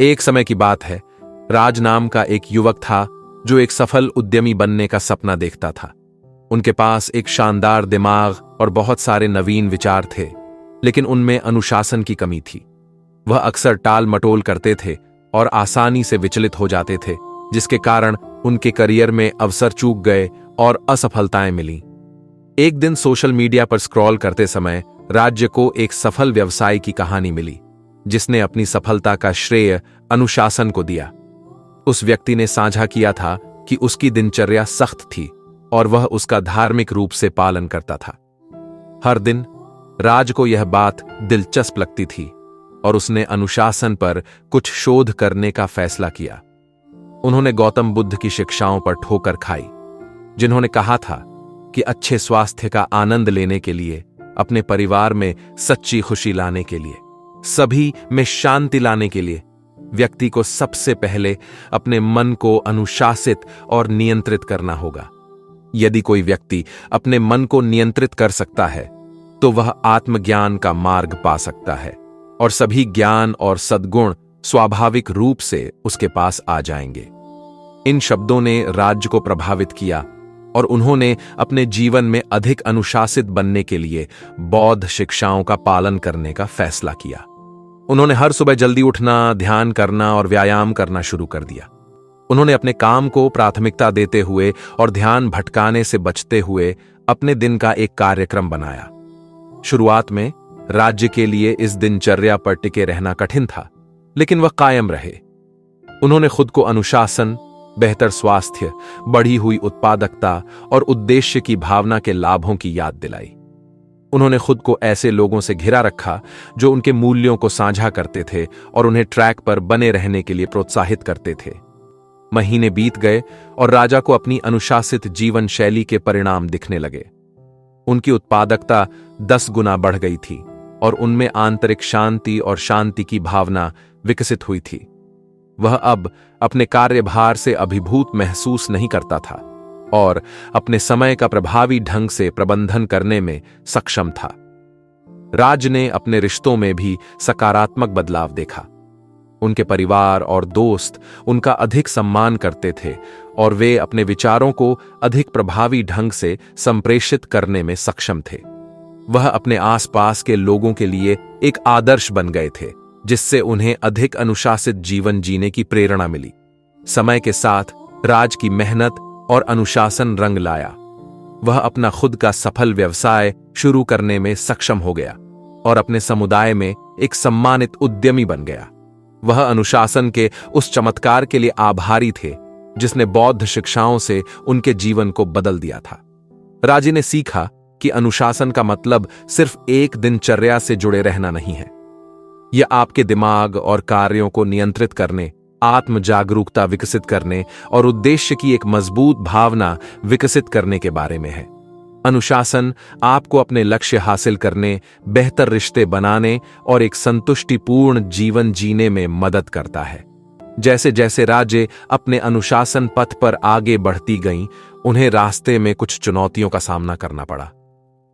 एक समय की बात है, राज नाम का एक युवक था जो एक सफल उद्यमी बनने का सपना देखता था। उनके पास एक शानदार दिमाग और बहुत सारे नवीन विचार थे, लेकिन उनमें अनुशासन की कमी थी। वह अक्सर टाल मटोल करते थे और आसानी से विचलित हो जाते थे, जिसके कारण उनके करियर में अवसर चूक गए और असफलताएं मिलीं। एक दिन सोशल मीडिया पर स्क्रॉल करते समय राज्य को एक सफल व्यवसायी की कहानी मिली, जिसने अपनी सफलता का श्रेय अनुशासन को दिया। उस व्यक्ति ने साझा किया था कि उसकी दिनचर्या सख्त थी और वह उसका धार्मिक रूप से पालन करता था। हर दिन राज को यह बात दिलचस्प लगती थी और उसने अनुशासन पर कुछ शोध करने का फैसला किया। उन्होंने गौतम बुद्ध की शिक्षाओं पर ठोकर खाई, जिन्होंने कहा था कि अच्छे स्वास्थ्य का आनंद लेने के लिए, अपने परिवार में सच्ची खुशी लाने के लिए, सभी में शांति लाने के लिए व्यक्ति को सबसे पहले अपने मन को अनुशासित और नियंत्रित करना होगा। यदि कोई व्यक्ति अपने मन को नियंत्रित कर सकता है तो वह आत्मज्ञान का मार्ग पा सकता है और सभी ज्ञान और सद्गुण स्वाभाविक रूप से उसके पास आ जाएंगे। इन शब्दों ने राज्य को प्रभावित किया और उन्होंने अपने जीवन में अधिक अनुशासित बनने के लिए बौद्ध शिक्षाओं का पालन करने का फैसला किया। उन्होंने हर सुबह जल्दी उठना, ध्यान करना और व्यायाम करना शुरू कर दिया। उन्होंने अपने काम को प्राथमिकता देते हुए और ध्यान भटकाने से बचते हुए अपने दिन का एक कार्यक्रम बनाया। शुरुआत में राज्य के लिए इस दिनचर्या पर टिके रहना कठिन था, लेकिन वह कायम रहे। उन्होंने खुद को अनुशासन, बेहतर स्वास्थ्य, बढ़ी हुई उत्पादकता और उद्देश्य की भावना के लाभों की याद दिलाई। उन्होंने खुद को ऐसे लोगों से घिरा रखा जो उनके मूल्यों को साझा करते थे और उन्हें ट्रैक पर बने रहने के लिए प्रोत्साहित करते थे। महीने बीत गए और राजा को अपनी अनुशासित जीवन शैली के परिणाम दिखने लगे। उनकी उत्पादकता 10 गुना बढ़ गई थी और उनमें आंतरिक शांति और शांति की भावना विकसित हुई थी। वह अब अपने कार्यभार से अभिभूत महसूस नहीं करता था और अपने समय का प्रभावी ढंग से प्रबंधन करने में सक्षम था। राज ने अपने रिश्तों में भी सकारात्मक बदलाव देखा। उनके परिवार और दोस्त उनका अधिक सम्मान करते थे और वे अपने विचारों को अधिक प्रभावी ढंग से संप्रेषित करने में सक्षम थे। वह अपने आसपास के लोगों के लिए एक आदर्श बन गए थे, जिससे उन्हें अधिक अनुशासित जीवन जीने की प्रेरणा मिली। समय के साथ राज की मेहनत और अनुशासन रंग लाया। वह अपना खुद का सफल व्यवसाय शुरू करने में सक्षम हो गया और अपने समुदाय में एक सम्मानित उद्यमी बन गया। वह अनुशासन के उस चमत्कार के लिए आभारी थे जिसने बौद्ध शिक्षाओं से उनके जीवन को बदल दिया था। राजी ने सीखा कि अनुशासन का मतलब सिर्फ एक दिनचर्या से जुड़े रहना नहीं है। यह आपके दिमाग और कार्यों को नियंत्रित करने, आत्म जागरूकता विकसित करने और उद्देश्य की एक मजबूत भावना विकसित करने के बारे में है। अनुशासन आपको अपने लक्ष्य हासिल करने, बेहतर रिश्ते बनाने और एक संतुष्टिपूर्ण जीवन जीने में मदद करता है। जैसे जैसे राज्य अपने अनुशासन पथ पर आगे बढ़ती गईं, उन्हें रास्ते में कुछ चुनौतियों का सामना करना पड़ा।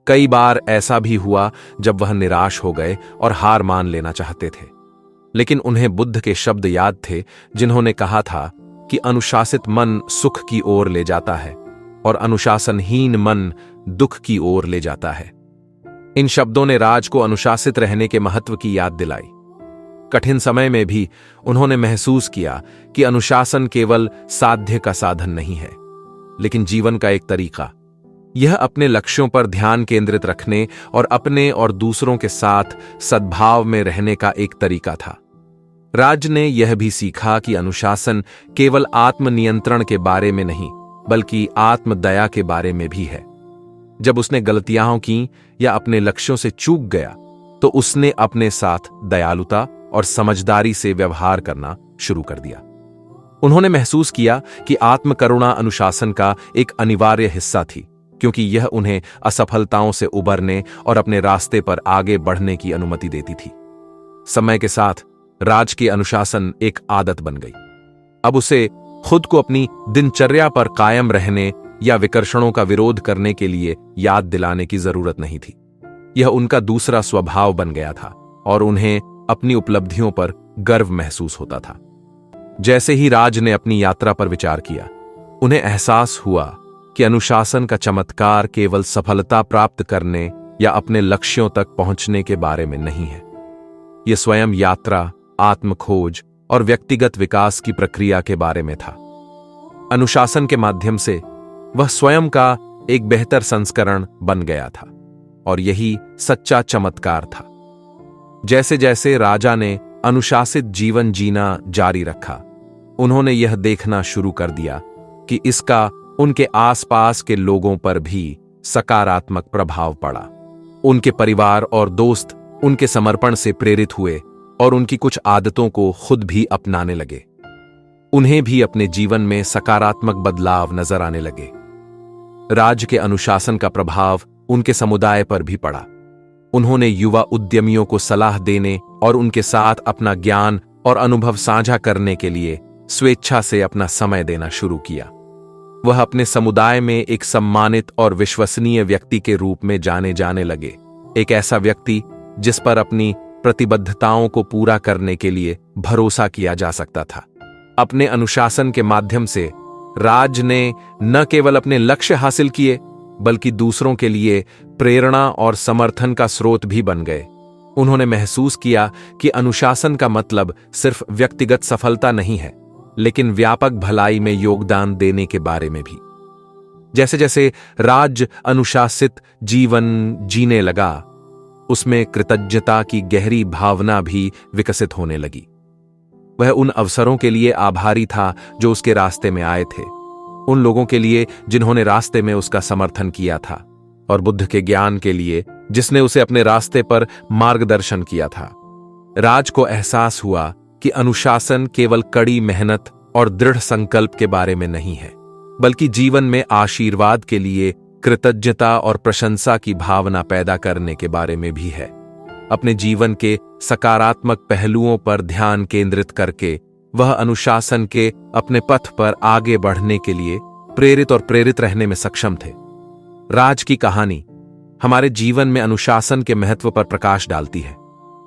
कई बार ऐसा भी हुआ जब वह निराश हो गए और हार मान लेना चाहते थे, लेकिन उन्हें बुद्ध के शब्द याद थे जिन्होंने कहा था कि अनुशासित मन सुख की ओर ले जाता है और अनुशासनहीन मन दुख की ओर ले जाता है। इन शब्दों ने राज को अनुशासित रहने के महत्व की याद दिलाई। कठिन समय में भी उन्होंने महसूस किया कि अनुशासन केवल साध्य का साधन नहीं है, लेकिन जीवन का एक तरीका। यह अपने लक्ष्यों पर ध्यान केंद्रित रखने और अपने और दूसरों के साथ सद्भाव में रहने का एक तरीका था। राज ने यह भी सीखा कि अनुशासन केवल आत्मनियंत्रण के बारे में नहीं, बल्कि आत्मदया के बारे में भी है। जब उसने गलतियां की या अपने लक्ष्यों से चूक गया, तो उसने अपने साथ दयालुता और समझदारी से व्यवहार करना शुरू कर दिया। उन्होंने महसूस किया कि आत्मकरुणा अनुशासन का एक अनिवार्य हिस्सा थी, क्योंकि यह उन्हें असफलताओं से उबरने और अपने रास्ते पर आगे बढ़ने की अनुमति देती थी। समय के साथ राज की अनुशासन एक आदत बन गई। अब उसे खुद को अपनी दिनचर्या पर कायम रहने या विकर्षणों का विरोध करने के लिए याद दिलाने की जरूरत नहीं थी। यह उनका दूसरा स्वभाव बन गया था और उन्हें अपनी उपलब्धियों पर गर्व महसूस होता था। जैसे ही राज ने अपनी यात्रा पर विचार किया, उन्हें एहसास हुआ कि अनुशासन का चमत्कार केवल सफलता प्राप्त करने या अपने लक्ष्यों तक पहुंचने के बारे में नहीं है। यह स्वयं यात्रा, आत्मखोज और व्यक्तिगत विकास की प्रक्रिया के बारे में था। अनुशासन के माध्यम से वह स्वयं का एक बेहतर संस्करण बन गया था, और यही सच्चा चमत्कार था। जैसे जैसे राजा ने अनुशासित जीवन जीना जारी रखा, उन्होंने यह देखना शुरू कर दिया कि इसका उनके आसपास के लोगों पर भी सकारात्मक प्रभाव पड़ा। उनके परिवार और दोस्त उनके समर्पण से प्रेरित हुए और उनकी कुछ आदतों को खुद भी अपनाने लगे। उन्हें भी अपने जीवन में सकारात्मक बदलाव नजर आने लगे। राज्य के अनुशासन का प्रभाव उनके समुदाय पर भी पड़ा। उन्होंने युवा उद्यमियों को सलाह देने और उनके साथ अपना ज्ञान और अनुभव साझा करने के लिए स्वेच्छा से अपना समय देना शुरू किया। वह अपने समुदाय में एक सम्मानित और विश्वसनीय व्यक्ति के रूप में जाने जाने लगे, एक ऐसा व्यक्ति जिस पर अपनी प्रतिबद्धताओं को पूरा करने के लिए भरोसा किया जा सकता था। अपने अनुशासन के माध्यम से राज ने न केवल अपने लक्ष्य हासिल किए, बल्कि दूसरों के लिए प्रेरणा और समर्थन का स्रोत भी बन गए। उन्होंने महसूस किया कि अनुशासन का मतलब सिर्फ व्यक्तिगत सफलता नहीं है, लेकिन व्यापक भलाई में योगदान देने के बारे में भी। जैसे जैसे राज्य अनुशासित जीवन जीने लगा, उसमें कृतज्ञता की गहरी भावना भी विकसित होने लगी। वह उन अवसरों के लिए आभारी था जो उसके रास्ते में आए थे, उन लोगों के लिए जिन्होंने रास्ते में उसका समर्थन किया था, और बुद्ध के ज्ञान के लिए जिसने उसे अपने रास्ते पर मार्गदर्शन किया था। राज को एहसास हुआ कि अनुशासन केवल कड़ी मेहनत और दृढ़ संकल्प के बारे में नहीं है, बल्कि जीवन में आशीर्वाद के लिए कृतज्ञता और प्रशंसा की भावना पैदा करने के बारे में भी है। अपने जीवन के सकारात्मक पहलुओं पर ध्यान केंद्रित करके वह अनुशासन के अपने पथ पर आगे बढ़ने के लिए प्रेरित रहने में सक्षम थे। राज की कहानी हमारे जीवन में अनुशासन के महत्व पर प्रकाश डालती है।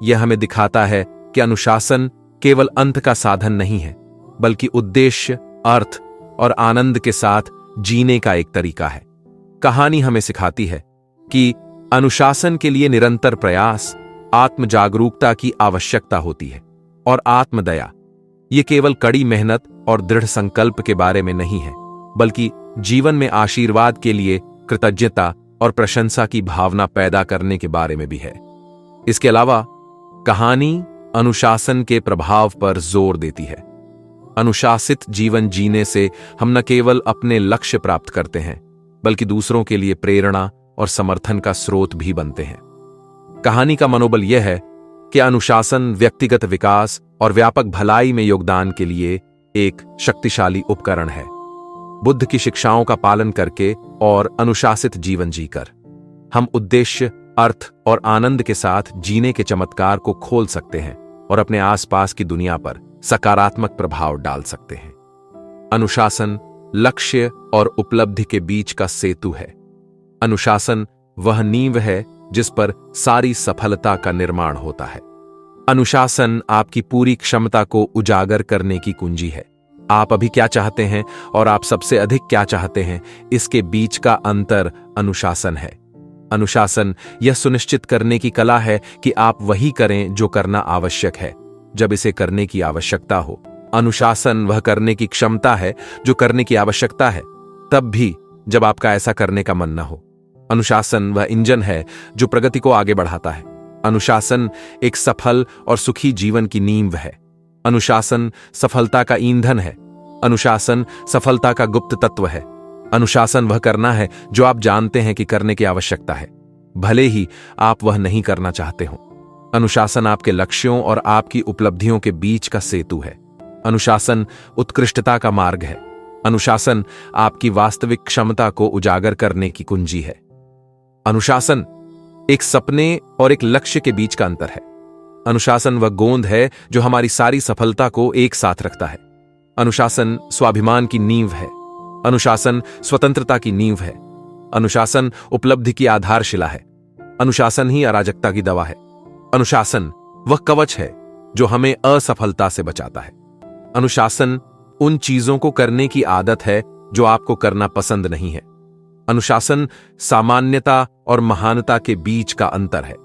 यह हमें दिखाता है कि अनुशासन केवल अंत का साधन नहीं है, बल्कि उद्देश्य, अर्थ और आनंद के साथ जीने का एक तरीका है। कहानी हमें सिखाती है कि अनुशासन के लिए निरंतर प्रयास, आत्म जागरूकता की आवश्यकता होती है, और आत्मदया ये केवल कड़ी मेहनत और दृढ़ संकल्प के बारे में नहीं है, बल्कि जीवन में आशीर्वाद के लिए कृतज्ञता और प्रशंसा की भावना पैदा करने के बारे में भी है। इसके अलावा कहानी अनुशासन के प्रभाव पर जोर देती है। अनुशासित जीवन जीने से हम न केवल अपने लक्ष्य प्राप्त करते हैं, बल्कि दूसरों के लिए प्रेरणा और समर्थन का स्रोत भी बनते हैं। कहानी का मनोबल यह है कि अनुशासन व्यक्तिगत विकास और व्यापक भलाई में योगदान के लिए एक शक्तिशाली उपकरण है। बुद्ध की शिक्षाओं का पालन करके और अनुशासित जीवन जीकर हम उद्देश्य, अर्थ और आनंद के साथ जीने के चमत्कार को खोल सकते हैं और अपने आसपास की दुनिया पर सकारात्मक प्रभाव डाल सकते हैं। अनुशासन लक्ष्य और उपलब्धि के बीच का सेतु है। अनुशासन वह नींव है जिस पर सारी सफलता का निर्माण होता है। अनुशासन आपकी पूरी क्षमता को उजागर करने की कुंजी है। आप अभी क्या चाहते हैं और आप सबसे अधिक क्या चाहते हैं, इसके बीच का अंतर अनुशासन है। अनुशासन यह सुनिश्चित करने की कला है कि आप वही करें जो करना आवश्यक है, जब इसे करने की आवश्यकता हो। अनुशासन वह करने की क्षमता है जो करने की आवश्यकता है, तब भी जब आपका ऐसा करने का मन न हो। अनुशासन वह इंजन है जो प्रगति को आगे बढ़ाता है। अनुशासन एक सफल और सुखी जीवन की नींव है। अनुशासन सफलता का ईंधन है। अनुशासन सफलता का गुप्त तत्व है। अनुशासन वह करना है जो आप जानते हैं कि करने की आवश्यकता है, भले ही आप वह नहीं करना चाहते हो। अनुशासन आपके लक्ष्यों और आपकी उपलब्धियों के बीच का सेतु है। अनुशासन उत्कृष्टता का मार्ग है। अनुशासन आपकी वास्तविक क्षमता को उजागर करने की कुंजी है। अनुशासन एक सपने और एक लक्ष्य के बीच का अंतर है। अनुशासन वह गोंद है जो हमारी सारी सफलता को एक साथ रखता है। अनुशासन स्वाभिमान की नींव है। अनुशासन स्वतंत्रता की नींव है। अनुशासन उपलब्धि की आधारशिला है। अनुशासन ही अराजकता की दवा है। अनुशासन वह कवच है जो हमें असफलता से बचाता है। अनुशासन उन चीजों को करने की आदत है जो आपको करना पसंद नहीं है। अनुशासन सामान्यता और महानता के बीच का अंतर है।